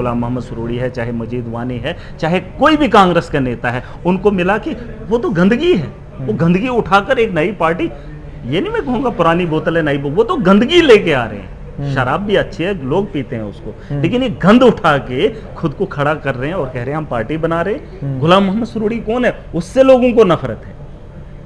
गुलाम मोहम्मद सुरूरी है, चाहे मजीद वानी है, चाहे कोई भी कांग्रेस का नेता है, उनको मिला कि वो तो गंदगी है, वो गंदगी उठाकर एक नई पार्टी, ये नहीं मैं कहूँगा पुरानी बोतल है नई, वो तो गंदगी लेके आ रहे हैं। शराब भी अच्छी है, लोग पीते हैं उसको, लेकिन ये गंद उठा के खुद को खड़ा कर रहे हैं और कह रहे हैं हम पार्टी बना रहे हैं। गुलाम मोहम्मद सुरूरी कौन है? उससे लोगों को नफरत है,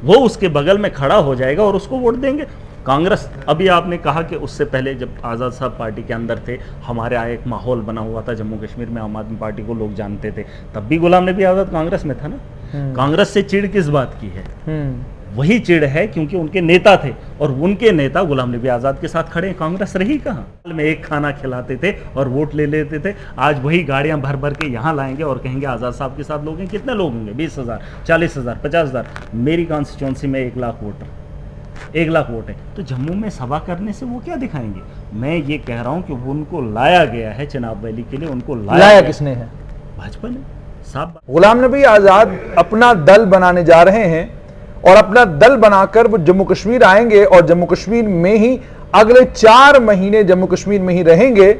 वो उसके बगल में खड़ा हो जाएगा और उसको वोट देंगे। कांग्रेस, अभी आपने कहा कि उससे पहले जब आज़ाद साहब पार्टी के अंदर थे, हमारे यहाँ एक माहौल बना हुआ था जम्मू कश्मीर में, आम आदमी पार्टी को लोग जानते थे, तब भी गुलाम नबी आज़ाद कांग्रेस में था ना। कांग्रेस से चिढ़ किस बात की है? वही चिढ़ है क्योंकि उनके नेता थे और उनके नेता गुलाम नबी आज़ाद के साथ खड़े हैं। कांग्रेस रही कहाँ? में एक खाना खिलाते थे और वोट ले लेते थे। आज वही गाड़ियां भर भर के यहाँ लाएंगे और कहेंगे आज़ाद साहब के साथ लोग हैं। कितने लोग होंगे? 20,000, 40,000, 50,000। मेरी कॉन्स्टिट्यूंसी में 1 लाख वोटर, 1 लाख वोट है, तो जम्मू में सभा करने से वो क्या दिखाएंगे? मैं ये कह रहा हूँ कि उनको लाया गया है चिनाब वैली के लिए। उनको लाया किसने है? भाजपा ने साहब। गुलाम नबी आज़ाद अपना दल बनाने जा रहे हैं और अपना दल बनाकर वो जम्मू कश्मीर आएंगे और जम्मू कश्मीर में ही अगले 4 महीने जम्मू कश्मीर में ही रहेंगे।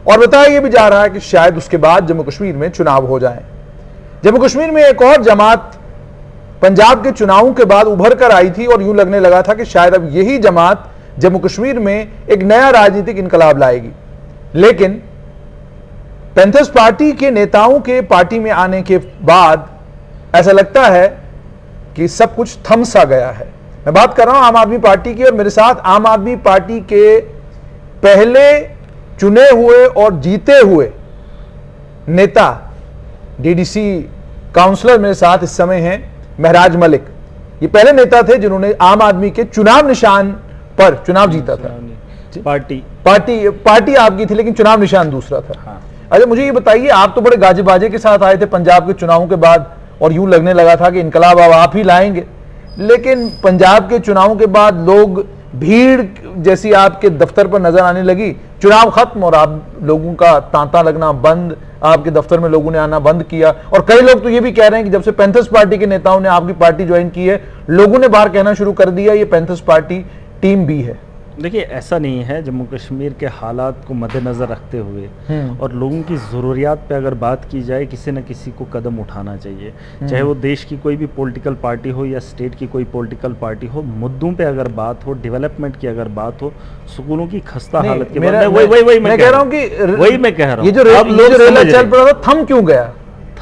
और बताया यह भी जा रहा है कि शायद उसके बाद जम्मू कश्मीर में चुनाव हो जाए। जम्मू कश्मीर में एक और जमात पंजाब के चुनावों के बाद उभर कर आई थी और यूं लगने लगा था कि शायद अब यही जमात जम्मू कश्मीर में एक नया राजनीतिक इनकलाब लाएगी। लेकिन पैंथर्स पार्टी के नेताओं के पार्टी में आने के बाद ऐसा लगता है कि सब कुछ थम सा गया है। मैं बात कर रहा हूं आम आदमी पार्टी की और मेरे साथ आम आदमी पार्टी के पहले चुने हुए और जीते हुए नेता डीडीसी काउंसलर मेरे साथ इस समय हैं महराज मलिक। ये पहले नेता थे जिन्होंने आम आदमी के चुनाव निशान पर चुनाव जीता था। पार्टी आपकी थी लेकिन चुनाव निशान दूसरा था। हाँ। अच्छा, मुझे ये बताइए, आप तो बड़े गाजे बाजे के साथ आए थे पंजाब के चुनावों के बाद और यूं लगने लगा था कि इनकलाब अब आप ही लाएंगे, लेकिन पंजाब के चुनावों के बाद लोग भीड़ जैसी आपके दफ्तर पर नजर आने लगी। चुनाव खत्म और आप लोगों का तांता लगना बंद, आपके दफ्तर में लोगों ने आना बंद किया। और कई लोग तो ये भी कह रहे हैं कि जब से पैंथर्स पार्टी के नेताओं ने आपकी पार्टी ज्वाइन की है, लोगों ने बाहर कहना शुरू कर दिया ये पैंथर्स पार्टी टीम बी है। देखिए, ऐसा नहीं है। जम्मू कश्मीर के हालात को मद्देनज़र रखते हुए और लोगों की ज़रूरियात पे अगर बात की जाए, किसी न किसी को कदम उठाना चाहिए। चाहे वो देश की कोई भी पॉलिटिकल पार्टी हो या स्टेट की कोई पॉलिटिकल पार्टी हो, मुद्दों पे अगर बात हो, डेवलपमेंट की अगर बात हो, स्कूलों की खस्ता हालत के बारे में वही मैं कह रहा हूँ कि ये जो रेला चल पड़ा था थम क्यों गया?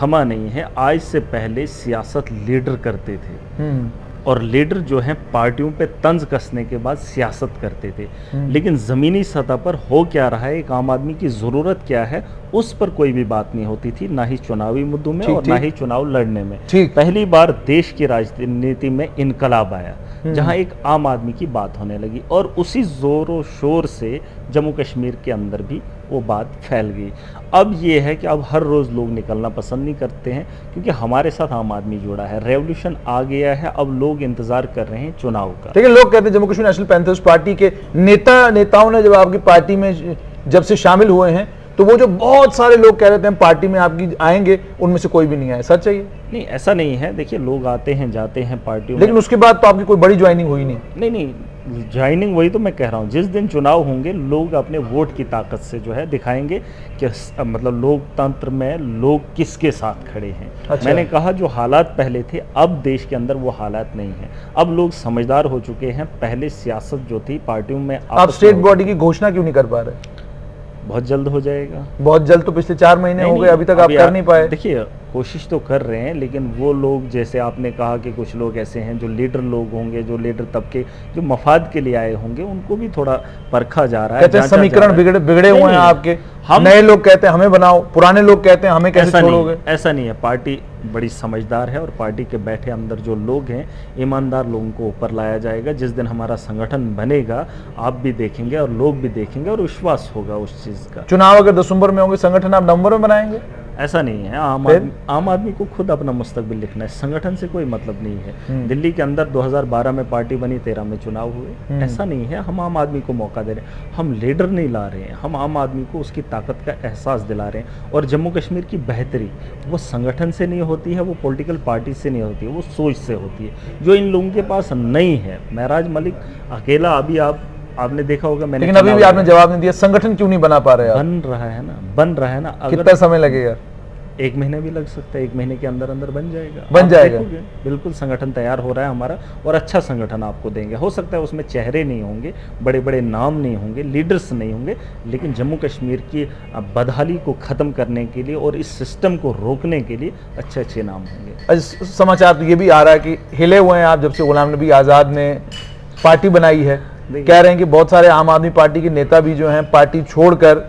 थमा नहीं है। आज से पहले सियासत लीडर करते थे और लीडर जो हैं पार्टियों पे तंज कसने के बाद सियासत करते थे, लेकिन ज़मीनी सतह पर हो क्या रहा है, एक आम आदमी की ज़रूरत क्या है, उस पर कोई भी बात नहीं होती थी, ना ही चुनावी मुद्दों में और ना ही चुनाव लड़ने में। पहली बार देश की राजनीति में इनकलाब आया जहां एक आम आदमी की बात होने लगी और उसी जोरों शोर से जम्मू कश्मीर के अंदर भी वो बात फैल गई। अब ये है कि अब हर रोज़ लोग निकलना पसंद नहीं करते हैं क्योंकि हमारे साथ आम आदमी जुड़ा है, रेवोल्यूशन आ गया है। अब लोग इंतजार कर रहे हैं चुनाव का। लेकिन लोग कहते हैं Jammu Kashmir national panthers party के नेताओं ने जब आपकी पार्टी में जब से शामिल हुए हैं तो वो जो बहुत सारे लोग कह रहे थे हम पार्टी में आपकी आएंगे, उनमें से कोई भी नहीं आया। सच है ये? नहीं, ऐसा नहीं है। देखिए, लोग आते हैं जाते हैं पार्टियों में, लेकिन उसके बाद तो आपकी कोई बड़ी ज्वाइनिंग हुई नहीं। नहीं, ज्वाइनिंग वही तो मैं कह रहा हूँ, जिस दिन चुनाव होंगे लोग अपने वोट की ताकत से जो है दिखाएंगे कि मतलब लोकतंत्र में लोग किसके साथ खड़े हैं। अच्छा। मैंने कहा जो हालात पहले थे अब देश के अंदर वो हालात नहीं है। अब लोग समझदार हो चुके हैं। पहले सियासत जो थी पार्टियों में, आप स्टेट बॉडी की घोषणा क्यों नहीं कर पा रहे? बहुत जल्द हो जाएगा। बहुत जल्द तो पिछले 4 महीने हो गए, अभी तक आप कर नहीं पाए। देखिए, कोशिश तो कर रहे हैं, लेकिन वो लोग जैसे आपने कहा कि कुछ लोग ऐसे हैं जो लीडर लोग होंगे, जो लीडर तबके जो मफाद के लिए आए होंगे, उनको भी थोड़ा परखा जा रहा है। कहते हैं समीकरण बिगड़े हुए हैं आपके। नए लोग कहते हैं हमें बनाओ, पुराने लोग कहते हैं हमें कैसे छोड़ोगे। ऐसा नहीं है। पार्टी बड़ी समझदार है और पार्टी के बैठे अंदर जो लोग हैं, ईमानदार लोगों को ऊपर लाया जाएगा। जिस दिन हमारा संगठन बनेगा आप भी देखेंगे और लोग भी देखेंगे और विश्वास होगा उस चीज़ का। चुनाव अगर दिसंबर में होंगे, संगठन आप नवंबर में बनाएंगे? ऐसा नहीं है। आम आदमी को खुद अपना मुस्तकबिल लिखना है, संगठन से कोई मतलब नहीं है। दिल्ली के अंदर 2012 में पार्टी बनी, 13 में चुनाव हुए। ऐसा नहीं है। हम आम आदमी को मौका दे रहे हैं, हम लीडर नहीं ला रहे हैं, हम आम आदमी को उसकी ताकत का एहसास दिला रहे हैं। और जम्मू कश्मीर की बेहतरी वो संगठन से नहीं होती है, वो पॉलिटिकल पार्टी से नहीं होती है, वो सोच से होती है, जो इन लोगों के पास नहीं है। महराज मलिक अकेला, अभी आप आपने देखा होगा, मैंने लेकिन अभी भी आपने जवाब नहीं दिया, संगठन क्यों नहीं बना पा रहे आप? बन रहा है ना। कितना समय लगेगा? 1 महीने भी लग सकता है, 1 महीने के अंदर अंदर बन जाएगा। बन जाएगा, बिल्कुल संगठन तैयार हो रहा है हमारा, और अच्छा संगठन आपको देंगे। हो सकता है उसमें चेहरे नहीं होंगे, बड़े बड़े नाम नहीं होंगे, लीडर्स नहीं होंगे, लेकिन जम्मू कश्मीर की बदहाली को ख़त्म करने के लिए और इस सिस्टम को रोकने के लिए अच्छे अच्छे नाम होंगे। समाचार तो ये भी आ रहा है कि हिले हुए हैं आप जब से गुलाम नबी आज़ाद ने पार्टी बनाई है। कह रहे हैं कि बहुत सारे आम आदमी पार्टी के नेता भी जो हैं पार्टी छोड़कर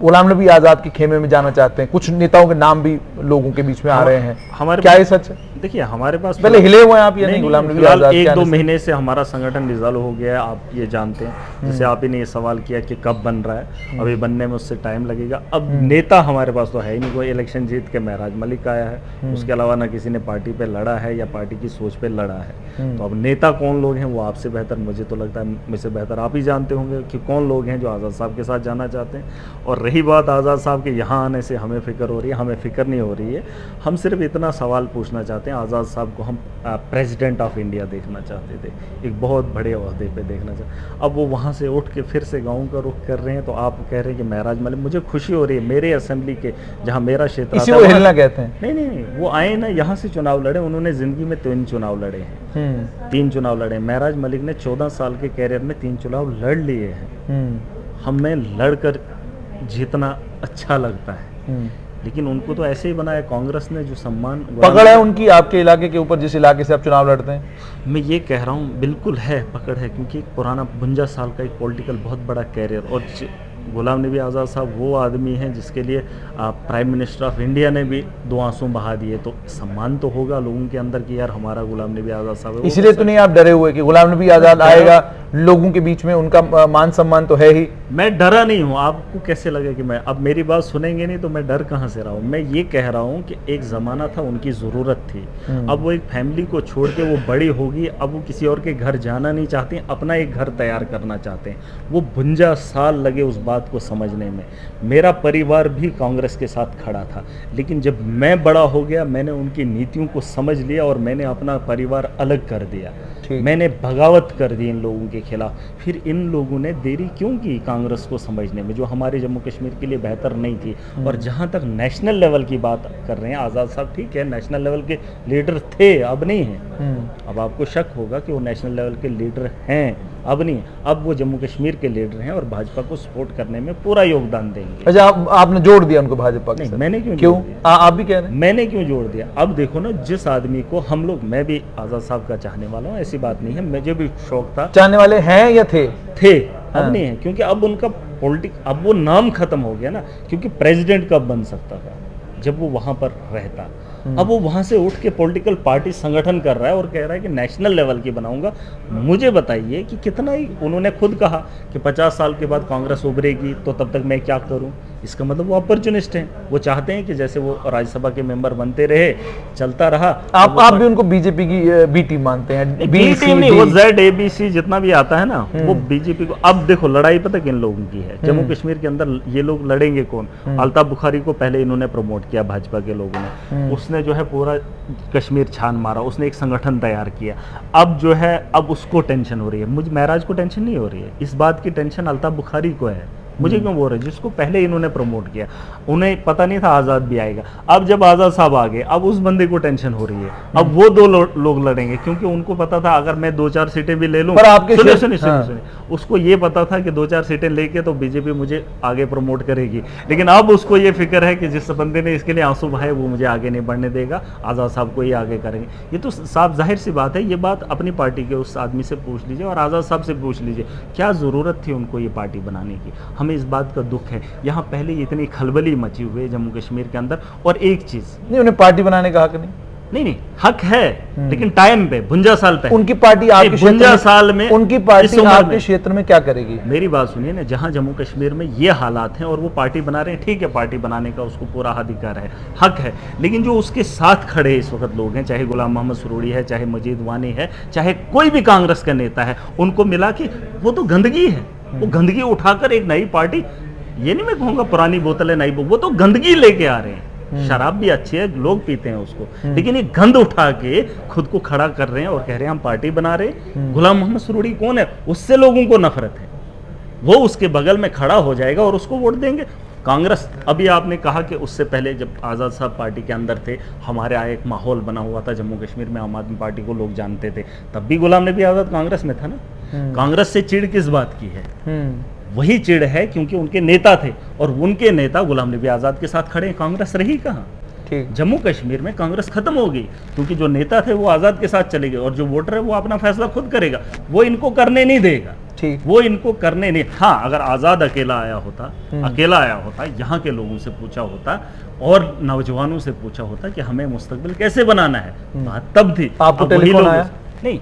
गुलाम नबी आज़ाद के खेमे में जाना चाहते हैं। कुछ नेताओं के नाम भी लोगों के बीच में आ रहे हैं। हमारे क्या ये सच है? देखिए, हमारे पास पहले हिले हुए हैं आप या नहीं? गुलाम नबी आज़ाद 1-2 महीने से हमारा संगठन डिसॉल्व हो गया है, आप ये जानते हैं। जैसे आप ही ने ये सवाल किया कि कब बन रहा है, अभी बनने में उससे टाइम लगेगा। अब नेता हमारे पास तो है ही नहीं कोई। इलेक्शन जीत के महराज मलिक आया है, उसके अलावा ना किसी ने पार्टी पे लड़ा है या पार्टी की सोच पे लड़ा है। तो अब नेता कौन लोग हैं वो आपसे बेहतर, मुझे तो लगता है मुझसे बेहतर आप ही जानते होंगे कि कौन लोग हैं जो आज़ाद साहब के साथ जाना चाहते हैं। और रही बात आज़ाद साहब के यहाँ आने से हमें फ़िक्र हो रही है, हमें फ़िक्र नहीं हो रही है। हम सिर्फ इतना सवाल पूछना चाहते हैं, आज़ाद साहब को हम प्रेसिडेंट ऑफ इंडिया देखना चाहते थे, एक बहुत बड़े ओहदे पे देखना चाहते। अब वो वहाँ से उठ के फिर से गाँव का रुख कर रहे हैं, तो आप कह रहे हैं कि महराज मलिक, मुझे खुशी हो रही है मेरे असेंबली के जहाँ मेरा क्षेत्र इसी को हिलना कहते हैं। नहीं, वो आए ना, यहाँ से चुनाव लड़े। उन्होंने ज़िंदगी में 3 चुनाव लड़े हैं, 3 चुनाव लड़े। महराज मलिक ने 14 साल के कैरियर में 3 चुनाव लड़ लिए हैं। हमें लड़कर जीतना अच्छा लगता है, लेकिन उनको तो ऐसे ही बनाया कांग्रेस ने, जो सम्मान पकड़ है उनकी आपके इलाके के ऊपर, जिस इलाके से आप चुनाव लड़ते हैं। मैं ये कह रहा हूँ बिल्कुल है, पकड़ है, क्योंकि एक पुराना 52 साल का एक पॉलिटिकल बहुत बड़ा कैरियर। और गुलाम नबी आज़ाद साहब वो आदमी हैं जिसके लिए प्राइम मिनिस्टर ऑफ इंडिया ने भी 2 आंसू बहा दिए। तो सम्मान तो होगा लोगों के अंदर कि यार हमारा गुलाम नबी आज़ाद साहब है। इसलिए तो नहीं आप डरे हुए कि गुलाम नबी आज़ाद आएगा, लोगों के बीच में उनका मान सम्मान तो है ही? मैं डरा नहीं हूँ। आपको कैसे लगे कि मैं, अब मेरी बात सुनेंगे नहीं तो मैं डर कहाँ से रहा हूँ। मैं ये कह रहा हूँ कि एक ज़माना था, उनकी ज़रूरत थी। अब वो एक फैमिली को छोड़ के वो बड़ी होगी, अब वो किसी और के घर जाना नहीं चाहते, अपना एक घर तैयार करना चाहते हैं। वो 52 साल लगे उस बात को समझने में। मेरा परिवार भी कांग्रेस के साथ खड़ा था, लेकिन जब मैं बड़ा हो गया मैंने उनकी नीतियों को समझ लिया और मैंने अपना परिवार अलग कर दिया। मैंने बगावत कर दी इन लोगों के खिलाफ। फिर इन लोगों ने देरी क्यों की कांग्रेस को समझने में, जो हमारे जम्मू कश्मीर के लिए बेहतर नहीं थी। और जहाँ तक नेशनल लेवल की बात कर रहे हैं, आज़ाद साहब ठीक है नेशनल लेवल के लीडर थे, अब नहीं हैं। अब आपको शक होगा कि वो नेशनल लेवल के लीडर हैं, अब नहीं। अब वो जम्मू कश्मीर के लीडर हैं और भाजपा को सपोर्ट करने में पूरा योगदान देंगे। अच्छा, आपने जोड़ दिया उनको भाजपा के साथ? मैंने क्यों? आप भी कह रहे हैं मैंने क्यों जोड़ दिया? अब देखो ना, जिस आदमी को हम लोग, मैं भी आज़ाद साहब का चाहने वाला हूँ, ऐसी बात नहीं है, मुझे भी शौक था। चाहने वाले हैं या थे? अब नहीं है, क्योंकि अब उनका अब वो नाम खत्म हो गया ना। क्योंकि प्रेसिडेंट कब बन सकता था, जब वो वहां पर रहता। अब वो वहां से उठ के पॉलिटिकल पार्टी संगठन कर रहा है और कह रहा है कि नेशनल लेवल की बनाऊंगा। मुझे बताइए कि कितना ही, उन्होंने खुद कहा कि 50 साल के बाद कांग्रेस उभरेगी तो तब तक मैं क्या करूं। इसका मतलब वो अपॉर्चुनिस्ट हैं, वो चाहते हैं कि जैसे वो राज्यसभा के मेंबर बनते रहे, चलता रहा। आप भी उनको बीजेपी की बी टीम मानते हैं? बी टीम नहीं, वो ZABC जितना भी आता है ना, वो बीजेपी को। अब देखो लड़ाई पता किन लोगों की है जम्मू कश्मीर के अंदर, ये लोग लड़ेंगे कौन? अल्ताफ बुखारी को पहले इन्होंने प्रमोट किया भाजपा के लोगों ने, उसने जो है पूरा कश्मीर छान मारा, उसने एक संगठन तैयार किया। अब जो है, अब उसको टेंशन हो रही है, मुझे महराज को टेंशन नहीं हो रही है। इस बात की टेंशन अल्ताफ बुखारी को है। मुझे क्यों बोल रहे, जिसको पहले इन्होंने प्रमोट किया, उन्हें पता नहीं था आज़ाद भी आएगा। अब जब आज़ाद साहब आ गए, अब उस बंदे को टेंशन हो रही है। अब वो 2 लोग लड़ेंगे, क्योंकि उनको पता था अगर मैं 2-4 सीटें भी ले लूं, पर आपके सुनिए, उसको ये पता था कि 2-4 सीटें लेके तो बीजेपी मुझे आगे प्रमोट करेगी। लेकिन अब उसको ये फिक्र है कि जिस बंदे ने इसके लिए आंसू बहाए वो मुझे आगे नहीं बढ़ने देगा, आज़ाद साहब को ही आगे करेंगे। ये तो साफ जाहिर सी बात है। ये बात अपनी पार्टी के उस आदमी से पूछ लीजिए और आज़ाद साहब से पूछ लीजिए, क्या ज़रूरत थी उनको ये पार्टी बनाने की। हमें इस बात का दुख है, यहाँ पहले इतनी खलबली मची हुई है जम्मू कश्मीर के अंदर। और एक चीज नहीं, उन्हें पार्टी बनाने का हक नहीं, हक है, लेकिन टाइम पे 52 साल पहले उनकी पार्टी आपके 52 साल में, उनकी पार्टी आपके क्षेत्र में क्या करेगी? मेरी बात सुनिए ना, जहां जम्मू कश्मीर में ये हालात हैं और वो पार्टी बना रहे हैं, ठीक है, पार्टी बनाने का उसको पूरा अधिकार है, हक है। लेकिन जो उसके साथ खड़े इस वक्त लोग हैं, चाहे गुलाम मोहम्मद सुरूरी है, चाहे मजीद वानी है, चाहे कोई भी कांग्रेस का नेता है, उनको मिला कि वो तो गंदगी है। वो गंदगी उठाकर एक नई पार्टी, ये नहीं मैं कहूँगा पुरानी बोतलें नई, वो तो गंदगी लेके आ रहे हैं। शराब भी अच्छी है, लोग पीते हैं उसको, लेकिन ये गंद उठा के खुद को खड़ा कर रहे हैं और कह रहे हैं हम पार्टी बना रहे हैं। गुलाम मोहम्मद सुरूरी कौन है? उससे लोगों को नफरत है, वो उसके बगल में खड़ा हो जाएगा और उसको वोट देंगे। कांग्रेस, अभी आपने कहा कि उससे पहले जब आज़ाद साहब पार्टी के अंदर थे, हमारे यहाँ एक माहौल बना हुआ था जम्मू कश्मीर में, आम आदमी पार्टी को लोग जानते थे, तब भी गुलाम नबी आज़ाद कांग्रेस में था ना। कांग्रेस से चिढ़ किस बात की है? वही चिढ़ है क्योंकि उनके नेता थे और उनके नेता गुलाम नबी आज़ाद के साथ खड़े हैं। कांग्रेस रही कहाँ? जम्मू कश्मीर में कांग्रेस खत्म हो गई क्योंकि जो नेता थे वो आज़ाद के साथ चले गए और जो वोटर है वो अपना फैसला खुद करेगा, वो इनको करने नहीं देगा। वो इनको करने नहीं। हाँ, अगर आज़ाद अकेला आया होता, यहाँ के लोगों से पूछा होता और नौजवानों से पूछा होता कि हमें मुस्तकबिल कैसे बनाना है, बात तब थी। आपको टेलीफोन आया? नहीं,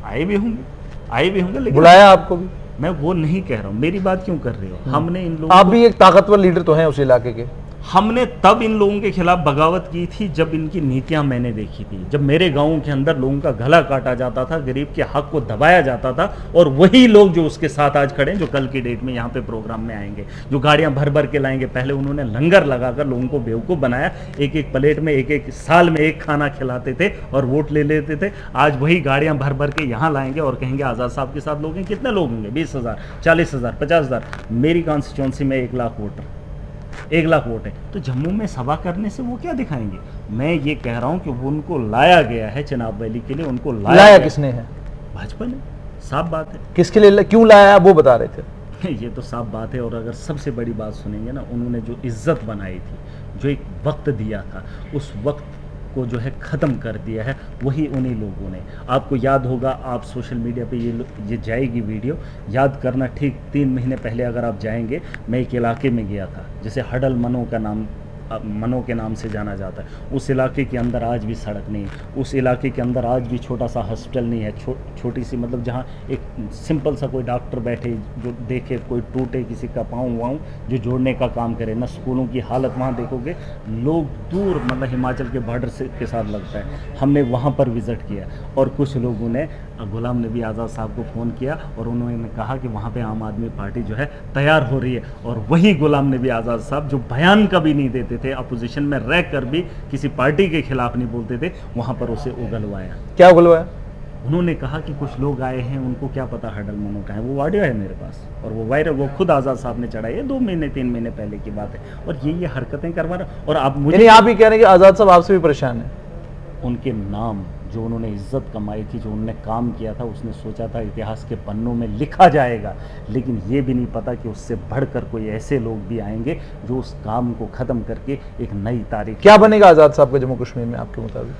आए भी होंगे, लेकिन बुलाया आपको भी? मैं वो नहीं कह रहा हूँ, मेरी बात क्यों कर रहे हो? हमने इन लोगों, आप भी एक ताकतवर लीडर तो हैं उस इलाके के, हमने तब इन लोगों के खिलाफ बगावत की थी जब इनकी नीतियां मैंने देखी थी, जब मेरे गाँव के अंदर लोगों का गला काटा जाता था, गरीब के हक को दबाया जाता था, और वही लोग जो उसके साथ आज खड़े हैं, जो कल की डेट में यहाँ पे प्रोग्राम में आएंगे, जो गाड़ियां भर भर के लाएंगे। पहले उन्होंने लंगर लगाकर लोगों को बेवकूफ़ बनाया, एक एक प्लेट में एक साल में एक खाना खिलाते थे और वोट ले लेते थे। आज वही गाड़ियां भर भर के यहाँ लाएंगे और कहेंगे आज़ाद साहब के साथ लोग हैं। कितने लोग होंगे? 20,000, 40,000, 50,000। मेरी कॉन्स्टिट्यूंसी में 1 लाख वोटर, 1 लाख वोट है, तो जम्मू में सभा करने से वो क्या दिखाएंगे? मैं ये कह रहा हूँ कि वो उनको लाया गया है चिनाब वैली के लिए, उनको लाया किसने है? भाजपा ने, साफ बात है। किसके लिए, क्यों लाया वो बता रहे थे? ये तो साफ बात है। और अगर सबसे बड़ी बात सुनेंगे ना, उन्होंने जो इज्जत बनाई थी, जो एक वक्त दिया था, उस वक्त को जो है ख़त्म कर दिया है वही उन्हीं लोगों ने। आपको याद होगा, आप सोशल मीडिया पे ये जाएगी वीडियो, याद करना, ठीक 3 महीने पहले अगर आप जाएंगे, मैं एक इलाके में गया था जैसे हडल मनो के नाम से जाना जाता है। उस इलाके के अंदर आज भी सड़क नहीं है, उस इलाके के अंदर आज भी छोटा सा हॉस्पिटल नहीं है, छोटी सी, मतलब जहाँ एक सिंपल सा कोई डॉक्टर बैठे जो देखे, कोई टूटे किसी का पाँव वाँव जो जोड़ने का काम करे ना। स्कूलों की हालत वहाँ देखोगे, लोग दूर, मतलब हिमाचल के बॉर्डर से के साथ लगता है। हमने वहाँ पर विज़िट किया और कुछ लोगों ने गुलाम नबी आज़ाद साहब को फ़ोन किया और उन्होंने कहा कि वहाँ पे आम आदमी पार्टी जो है तैयार हो रही है। और वही गुलाम नबी आज़ाद साहब जो बयान कभी नहीं देते थे, अपोजिशन में रह कर भी किसी पार्टी के खिलाफ नहीं बोलते थे, वहाँ पर उसे उगलवाया। क्या उगलवाया? उन्होंने कहा कि कुछ लोग आए हैं, उनको क्या पता हडल मनो का है। वो ऑडियो है मेरे पास और वो वायरल, वो खुद आज़ाद साहब ने चढ़ाई है, 2 महीने 3 महीने पहले की बात है। और ये हरकतें करवा रहे। और आप मुझे, आप ही कह रहे हैं कि आज़ाद साहब आपसे भी परेशान है? उनके नाम, जो उन्होंने इज्जत कमाई थी, जो उन्होंने काम किया था, उसने सोचा था इतिहास के पन्नों में लिखा जाएगा, लेकिन ये भी नहीं पता कि उससे बढ़कर कोई ऐसे लोग भी आएंगे जो उस काम को ख़त्म करके एक नई तारीख। क्या बनेगा आज़ाद साहब का जम्मू कश्मीर में आपके मुताबिक?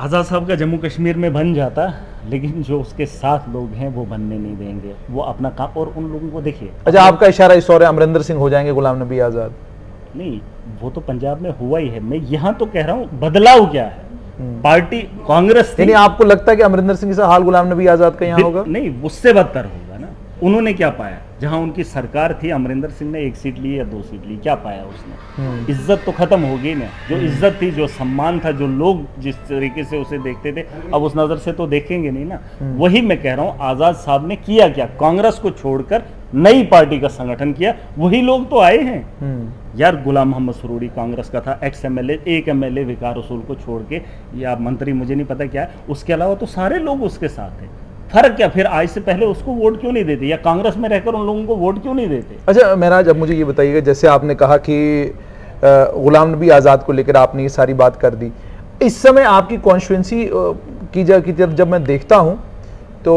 आज़ाद साहब का जम्मू कश्मीर में बन जाता, लेकिन जो उसके साथ लोग हैं वो बनने नहीं देंगे, वो अपना काम। और उन लोगों को देखिए, अच्छा, आपका इशारा इस और अमरिंदर सिंह हो जाएंगे गुलाम नबी आज़ाद? नहीं, वो तो पंजाब में हुआ ही है। मैं यहाँ तो कह रहा हूँ बदलाव क्या है। पार्टी कांग्रेस थी, यानी आपको लगता है कि अमरिंदर सिंह जैसा हाल गुलाम नबी आज़ाद का यहाँ होगा? नहीं, उससे बदतर होगा ना। उन्होंने क्या पाया? जहां उनकी सरकार थी, अमरिंदर सिंह ने 1 सीट ली या 2 सीट ली, क्या पाया उसने? इज्जत तो खत्म हो गई ना। जो इज्जत थी, जो सम्मान था, जो लोग जिस तरीके से उसे देखते थे, अब उस नजर से तो देखेंगे नहीं ना। वही मैं कह रहा हूँ, आज़ाद साहब ने किया क्या? कांग्रेस को छोड़कर नई पार्टी का संगठन किया, वही लोग तो आए हैं यार। गुलाम मोहम्मद सुरूरी कांग्रेस का था, एक्स एमएलए, एक एमएलए विकार रसूल को छोड़ के, या मंत्री मुझे नहीं पता क्या है, उसके अलावा तो सारे लोग उसके साथ हैं। फर्क क्या? फिर आज से पहले उसको वोट क्यों नहीं देते, या कांग्रेस में रहकर उन लोगों को वोट क्यों नहीं देते? अच्छा महराज, अब मुझे ये बताइएगा, जैसे आपने कहा कि गुलाम नबी आज़ाद को लेकर आपने ये सारी बात कर दी, इस समय आपकी कॉन्स्टिट्यूंसी की तरफ जब मैं देखता हूँ तो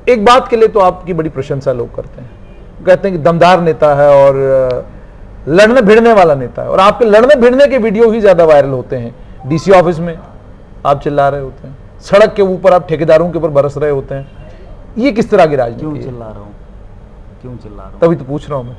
एक बात के लिए तो आपकी बड़ी प्रशंसा लोग करते हैं, कहते हैं कि दमदार नेता है और लड़ने भिड़ने वाला नेता है। और आपके लड़ने भिड़ने के वीडियो ही ज़्यादा वायरल होते हैं। डीसी ऑफिस में आप चिल्ला रहे होते हैं, सड़क के ऊपर आप ठेकेदारों के ऊपर बरस रहे होते हैं। ये किस तरह की राजनीति है? क्यों चिल्ला रहा हूँ? तभी तो पूछ रहा हूँ मैं।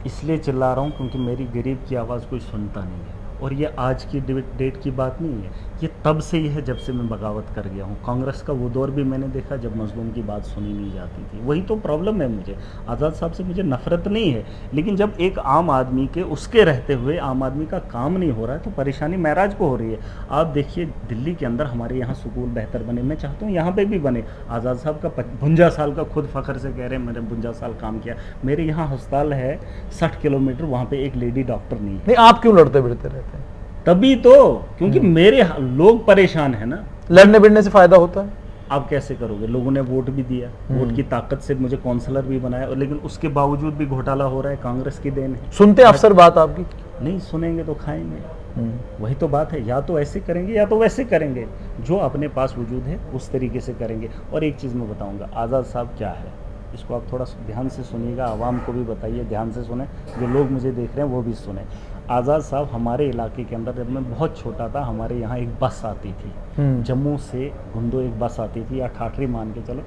इसलिए चिल्ला रहा हूँ क्योंकि मेरी गरीब की आवाज़ कोई सुनता नहीं है। और ये आज की डेट की बात नहीं है, ये तब से ही है जब से मैं बगावत कर गया हूँ। कांग्रेस का वो दौर भी मैंने देखा जब मजलूम की बात सुनी नहीं जाती थी। वही तो प्रॉब्लम है मुझे। आज़ाद साहब से मुझे नफरत नहीं है, लेकिन जब एक आम आदमी के उसके रहते हुए आम आदमी का काम नहीं हो रहा है तो परेशानी महराज को हो रही है। आप देखिए दिल्ली के अंदर हमारे यहाँ स्कूल बेहतर बने, मैं चाहता हूँ यहाँ पर भी बने। आज़ाद साहब का 52 साल का खुद फ़ख्र से कह रहे हैं मैंने 52 साल काम किया। मेरे यहाँ अस्पताल है 60 किलोमीटर, वहाँ पर एक लेडी डॉक्टर नहीं है। आप क्यों लड़ते भिड़ते रहते हैं? तभी तो, क्योंकि मेरे लोग परेशान है ना। लड़ने भिड़ने से फायदा होता है? आप कैसे करोगे? लोगों ने वोट भी दिया, वोट की ताकत से मुझे काउंसलर भी बनाया, और लेकिन उसके बावजूद भी घोटाला हो रहा है। कांग्रेस की देन है। सुनते अफसर बात आपकी? नहीं सुनेंगे तो खाएंगे। वही तो बात है, या तो ऐसे करेंगे या तो वैसे करेंगे। जो अपने पास वजूद है उस तरीके से करेंगे। और एक चीज़ मैं बताऊंगा, आज़ाद साहब क्या है, इसको आप थोड़ा ध्यान से सुनिएगा, आवाम को भी बताइए, ध्यान से सुने, जो लोग मुझे देख रहे हैं वो भी सुने। आज़ाद साहब हमारे इलाके के अंदर, जब मैं बहुत छोटा था, हमारे यहाँ एक बस आती थी, जम्मू से गुंदो एक बस आती थी, या ठाठरी मान के चलो,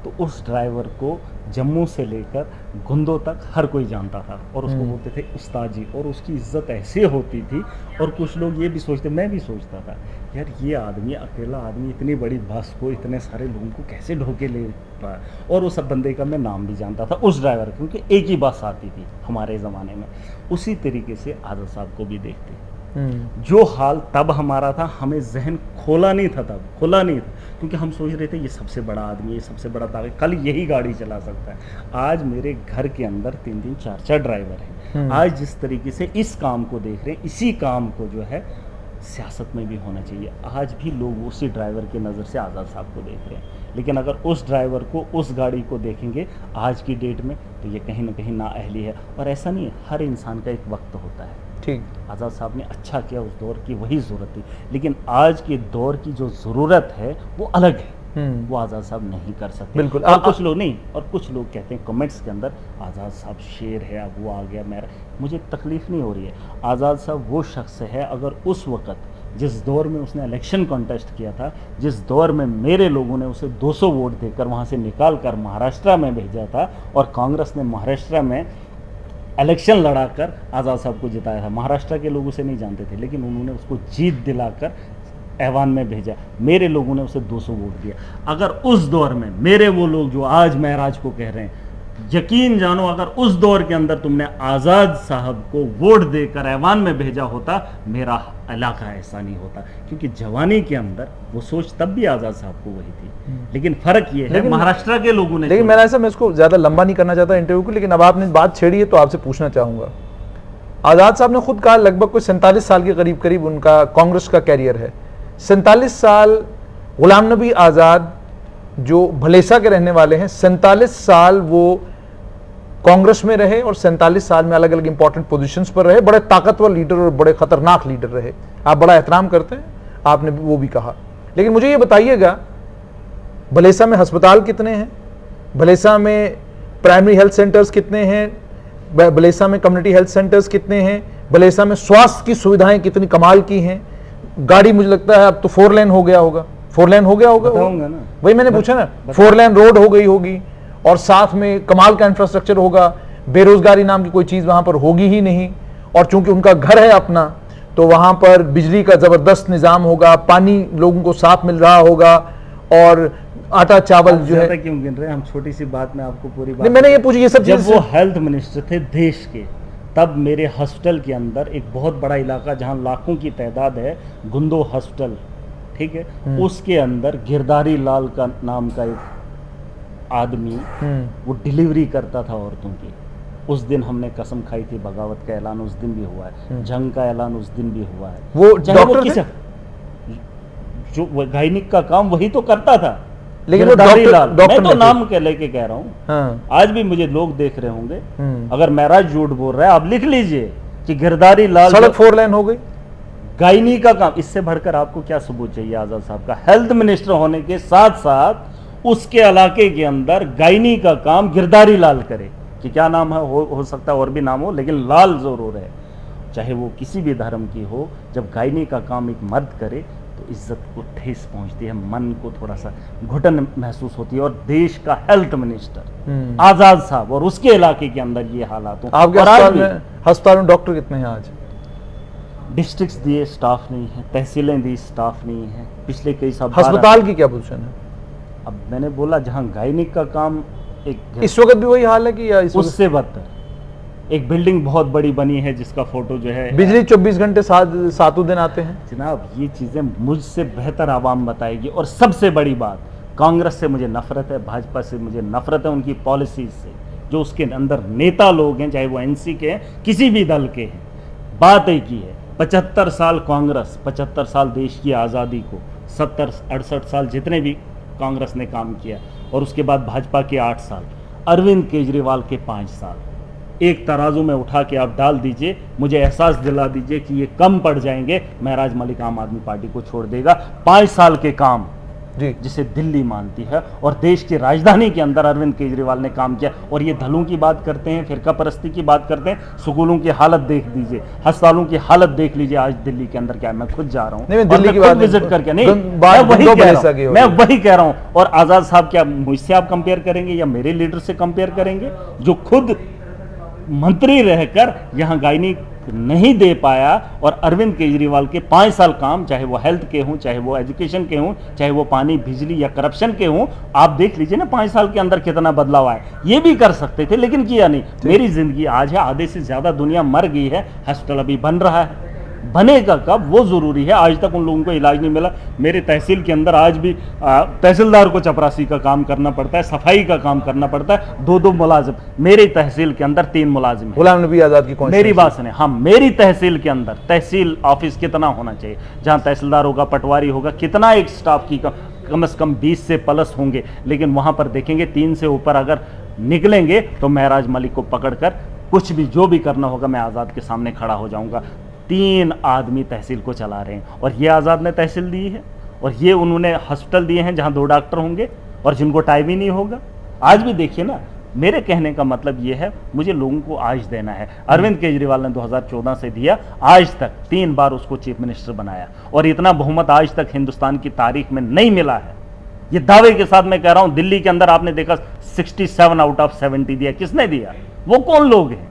तो उस ड्राइवर को जम्मू से लेकर गुंदो तक हर कोई जानता था, और उसको बोलते थे उस्ताद जी, और उसकी इज्जत ऐसे होती थी। और कुछ लोग ये भी सोचते, मैं भी सोचता था, यार ये आदमी, अकेला आदमी इतनी बड़ी बस को, इतने सारे लोगों को कैसे ढोके ले रहा है। और उस बंदे का मैं नाम भी जानता था, उस ड्राइवर, क्योंकि एक ही बस आती थी हमारे ज़माने में। उसी तरीके से आज़ाद साहब को भी देखते। जो हाल तब हमारा था, हमें जहन खोला नहीं था, तब खुला नहीं था, क्योंकि हम सोच रहे थे ये सबसे बड़ा आदमी, ये सबसे बड़ा ताकत, कल यही गाड़ी चला सकता है। आज मेरे घर के अंदर 3-3, 4-4 ड्राइवर हैं। आज जिस तरीके से इस काम को देख रहे हैं, इसी काम को जो है सियासत में भी होना चाहिए। आज भी लोग उसी ड्राइवर की नज़र से आज़ाद साहब को देख रहे हैं, लेकिन अगर उस ड्राइवर को, उस गाड़ी को देखेंगे आज की डेट में, तो ये कहीं ना कहीं नाअहली है। और ऐसा नहीं है, हर इंसान का एक वक्त होता है। ठीक, आज़ाद साहब ने अच्छा किया, उस दौर की वही ज़रूरत थी, लेकिन आज के दौर की जो ज़रूरत है वो अलग है, वो आज़ाद साहब नहीं कर सकते। बिल्कुल। और कुछ लोग नहीं, और कुछ लोग कहते हैं कमेंट्स के अंदर, आज़ाद साहब शेर है, अब वो आ गया मेरा, मुझे तकलीफ़ नहीं हो रही है। आज़ाद साहब वो शख्स है, अगर उस वक़्त जिस दौर में उसने इलेक्शन कॉन्टेस्ट किया था, जिस दौर में मेरे लोगों ने उसे 200 वोट देकर वहाँ से निकाल कर महाराष्ट्र में भेजा था, और कांग्रेस ने महाराष्ट्र में इलेक्शन लड़ाकर आज़ाद साहब को जिताया था। महाराष्ट्र के लोग उसे नहीं जानते थे, लेकिन उन्होंने उसको जीत दिलाकर ऐवान में भेजा। मेरे लोगों ने उसे 200 वोट दिया। अगर उस दौर में मेरे वो लोग जो आज महराज को कह रहे हैं, यकीन जानो, अगर उस दौर के अंदर तुमने आज़ाद साहब को वोट देकर ऐवान में भेजा होता, मेरा इलाका ऐसा नहीं होता। क्योंकि जवानी के अंदर वो सोच तब भी आज़ाद साहब को वही थी, लेकिन फ़र्क ये है महाराष्ट्र के लोगों ने। लेकिन मेरा ऐसा, मैं इसको ज़्यादा लंबा नहीं करना चाहता इंटरव्यू को, लेकिन अब आपने बात छेड़ी है तो आपसे पूछना चाहूँगा। आज़ाद साहब ने खुद कहा लगभग कोई 47 साल के करीब करीब उनका कांग्रेस का कैरियर है। 47 साल गुलाम नबी आज़ाद जो भलेसा के रहने वाले हैं, 47 साल वो कांग्रेस में रहे और 47 साल में अलग अलग इंपॉर्टेंट पोजीशंस पर रहे, बड़े ताकतवर लीडर और बड़े खतरनाक लीडर रहे। आप बड़ा एहतराम करते हैं, आपने वो भी कहा। लेकिन मुझे ये बताइएगा, भलेसा में अस्पताल कितने हैं, भलेसा में प्राइमरी हेल्थ सेंटर्स कितने हैं, भलेसा में कम्युनिटी हेल्थ सेंटर्स कितने हैं, भलेसा में स्वास्थ्य की सुविधाएं कितनी कमाल की हैं। गाड़ी मुझे लगता है अब तो 4 लेन हो गया होगा, 4 लेन हो गया होगा, ना। वही मैंने पूछा ना, 4 लेन रोड हो गई होगी, और साथ में कमाल का इंफ्रास्ट्रक्चर होगा। बेरोजगारी नाम की कोई चीज वहां पर होगी ही नहीं, और चूंकि उनका घर है अपना, तो वहां पर बिजली का जबरदस्त निजाम होगा, पानी लोगों को साफ मिल रहा होगा, और आटा चावल जो है। क्यों गिन रहे हैं हम? छोटी सी बात में आपको पूरी बात नहीं, मैंने ये पूछी, ये सब जब वो हेल्थ मिनिस्टर थे देश के, तब मेरे हॉस्पिटल के अंदर एक बहुत बड़ा इलाका जहां लाखों की तादाद है, गुंदो हॉस्पिटल, ठीक है, उसके अंदर गिरधारी लाल का नाम का एक आदमी वो डिलीवरी करता था औरतों की। उस दिन हमने कसम खाई थी, बगावत का ऐलान उस दिन भी हुआ है, जंग का ऐलान उस दिन भी हुआ है। वो डॉक्टर थे? जो गायनिक का काम वही तो करता था, लेकिन वो डॉक्टर मैं तो नाम के लेके कह रहा हूँ। हाँ। आज भी मुझे लोग देख रहे होंगे, अगर महराज झूठ बोल रहा है, आप लिख लीजिए कि गिरधारी लाल, सड़क 4 लेन हो गई, गायनी का काम। इससे बढ़कर आपको क्या सबूत चाहिए आज़ाद साहब का? हेल्थ मिनिस्टर होने के साथ साथ उसके इलाके के अंदर गायनी का काम गिरधारी लाल करे, कि क्या नाम है, हो सकता है और भी नाम हो, लेकिन लाल जरूर है। चाहे वो किसी भी धर्म की हो, जब गायनी का काम एक मर्द करे तो इज्जत को ठेस पहुंचती है, मन को थोड़ा सा घुटन महसूस होती है। और देश का हेल्थ मिनिस्टर आज़ाद साहब, और उसके इलाके के अंदर ये हालात हो। आपके अस्पताल में डॉक्टर कितने हैं आज? डिस्ट्रिक्ट्स दिए, स्टाफ नहीं है, तहसीलें दी, स्टाफ नहीं है। पिछले कई साल अस्पताल की क्या पोजीशन है? अब मैंने बोला, जहां गायनिक का काम एक, इस वक्त भी वही हाल है कि या उससे बदतर? एक बिल्डिंग बहुत बड़ी बनी है जिसका फोटो जो है, बिजली 24 घंटे सातों दिन आते हैं। जनाब ये चीजें मुझसे बेहतर आवाम बताएगी। और सबसे बड़ी बात, कांग्रेस से मुझे नफरत है, भाजपा से मुझे नफरत है, उनकी पॉलिसीज से। जो उसके अंदर नेता लोग हैं, चाहे वो एनसी के हैं, किसी भी दल के हैं, बात एक ही है, 75 साल कांग्रेस, 75 साल देश की आज़ादी को, 70-68 साल जितने भी कांग्रेस ने काम किया, और उसके बाद भाजपा के 8 साल, अरविंद केजरीवाल के 5 साल। एक तराजू में उठा के आप डाल दीजिए, मुझे एहसास दिला दीजिए कि ये कम पड़ जाएंगे, महराज मलिक आम आदमी पार्टी को छोड़ देगा। 5 साल के काम जी, जिसे दिल्ली मानती है, और देश की राजधानी के अंदर अरविंद केजरीवाल ने काम किया। और ये दलों की बात करते हैं, फिरका परस्ती की बात करते हैं, स्कूलों की हालत देख लीजिए, अस्पतालों की हालत देख लीजिए आज दिल्ली के अंदर क्या है। मैं खुद जा रहा हूँ, नहीं, मैं दिल्ली की बात विजिट करके नहीं, मैं वही कह रहा हूँ। और आजाद साहब क्या मुझसे आप कंपेयर करेंगे या मेरे लीडर से कंपेयर करेंगे, जो खुद मंत्री रहकर यहाँ गायनी नहीं दे पाया, और अरविंद केजरीवाल के 5 साल काम, चाहे वो हेल्थ के हों, चाहे वो एजुकेशन के हों, चाहे वो पानी बिजली या करप्शन के हों, आप देख लीजिए ना 5 साल के अंदर कितना बदलाव आया। ये भी कर सकते थे लेकिन किया नहीं। मेरी जिंदगी आज है, आधे से ज्यादा दुनिया मर गई है, हॉस्पिटल अभी बन रहा है, बनेगा कब वो जरूरी है। आज तक उन लोगों को इलाज नहीं मिला। मेरे तहसील के अंदर आज भी तहसीलदार को चपरासी का काम करना पड़ता है, सफाई का काम करना पड़ता है, 2-2 मुलाजिम। मेरी तहसील के अंदर 3 मुलाजिम हैं। गुलाम नबी आजाद की कौन, मेरी बात सुने, हाँ, मेरी तहसील के अंदर तहसील ऑफिस कितना होना चाहिए, जहां तहसीलदार होगा, पटवारी होगा, कितना एक स्टाफ की कम से कम 20 से प्लस होंगे। लेकिन वहां पर देखेंगे 3 से ऊपर अगर निकलेंगे तो महराज मलिक को पकड़कर कुछ भी जो भी करना होगा, मैं आज़ाद के सामने खड़ा हो जाऊंगा। 3 आदमी तहसील को चला रहे हैं, और ये आज़ाद ने तहसील दी है, और ये उन्होंने हॉस्पिटल दिए हैं जहां 2 डॉक्टर होंगे और जिनको टाइम ही नहीं होगा। आज भी देखिए ना, मेरे कहने का मतलब ये है, मुझे लोगों को आज देना है। अरविंद केजरीवाल ने 2014 से दिया, आज तक 3 बार उसको चीफ मिनिस्टर बनाया, और इतना बहुमत आज तक हिंदुस्तान की तारीख में नहीं मिला है। ये दावे के साथ मैं कह रहा हूं, दिल्ली के अंदर आपने देखा 67 आउट ऑफ 70 दिया। किसने दिया? वो कौन लोग हैं?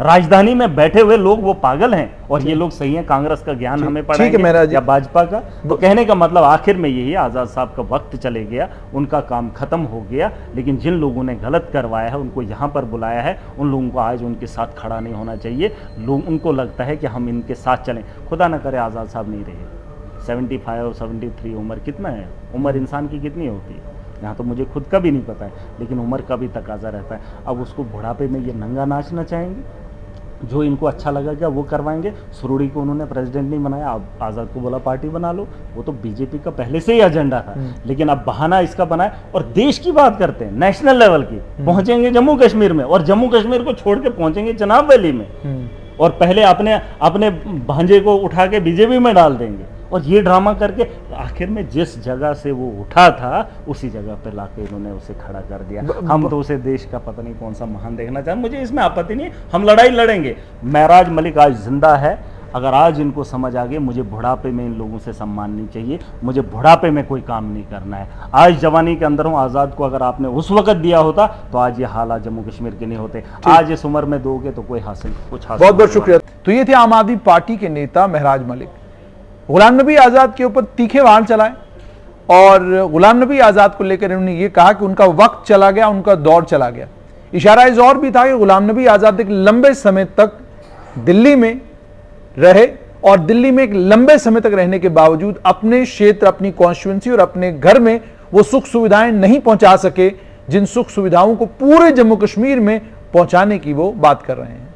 राजधानी में बैठे हुए लोग, वो पागल हैं, और ये लोग सही हैं। कांग्रेस का ज्ञान हमें पढ़ाएंगे या भाजपा का? तो कहने का मतलब आखिर में यही, आज़ाद साहब का वक्त चले गया, उनका काम खत्म हो गया। लेकिन जिन लोगों ने गलत करवाया है, उनको यहाँ पर बुलाया है, उन लोगों को आज उनके साथ खड़ा नहीं होना चाहिए। लोग, उनको लगता है कि हम इनके साथ चलें। खुदा ना करे आज़ाद साहब नहीं रहे। 75 73 उम्र कितना है? उम्र इंसान की कितनी होती है? यहाँ तो मुझे खुद का भी नहीं पता है, लेकिन उम्र का भी तकाजा रहता है। अब उसको बुढ़ापे में ये नंगा नाचना चाहेंगे, जो इनको अच्छा लगेगा वो करवाएंगे। सुरुड़ी को उन्होंने प्रेसिडेंट नहीं बनाया, अब आज़ाद को बोला पार्टी बना लो। वो तो बीजेपी का पहले से ही एजेंडा था, लेकिन अब बहाना इसका बनाए। और देश की बात करते हैं, नेशनल लेवल की, पहुंचेंगे जम्मू कश्मीर में, और जम्मू कश्मीर को छोड़ के पहुंचेंगे चनाब वैली में, और पहले अपने भांजे को उठा के बीजेपी में डाल देंगे। और ये ड्रामा करके आखिर में जिस जगह से वो उठा था उसी जगह पे लाके इन्होंने उसे खड़ा कर दिया। हम तो उसे देश का पता नहीं कौन सा महान देखना चाहते, मुझे इसमें आपत्ति नहीं, हम लड़ाई लड़ेंगे। महराज मलिक आज जिंदा है। अगर आज इनको समझ आ गई, मुझे बुढ़ापे में इन लोगों से सम्मान नहीं चाहिए, मुझे बुढ़ापे में कोई काम नहीं करना है। आज जवानी के अंदर हूँ। आज़ाद को अगर आपने उस वक्त दिया होता तो आज ये हालात जम्मू कश्मीर के नहीं होते। आज इस उम्र में दोगे तो कोई कुछ हासिल। बहुत बहुत शुक्रिया। तो ये थे आम आदमी पार्टी के नेता महराज मलिक। गुलाम नबी आज़ाद के ऊपर तीखे वार चलाए, और गुलाम नबी आज़ाद को लेकर उन्होंने ये कहा कि उनका वक्त चला गया, उनका दौर चला गया। इशारा इस और भी था कि गुलाम नबी आज़ाद एक लंबे समय तक दिल्ली में रहे, और दिल्ली में एक लंबे समय तक रहने के बावजूद अपने क्षेत्र, अपनी कॉन्स्टिट्यूएंसी और अपने घर में वो सुख सुविधाएं नहीं पहुंचा सके, जिन सुख सुविधाओं को पूरे जम्मू कश्मीर में पहुंचाने की वो बात कर रहे हैं।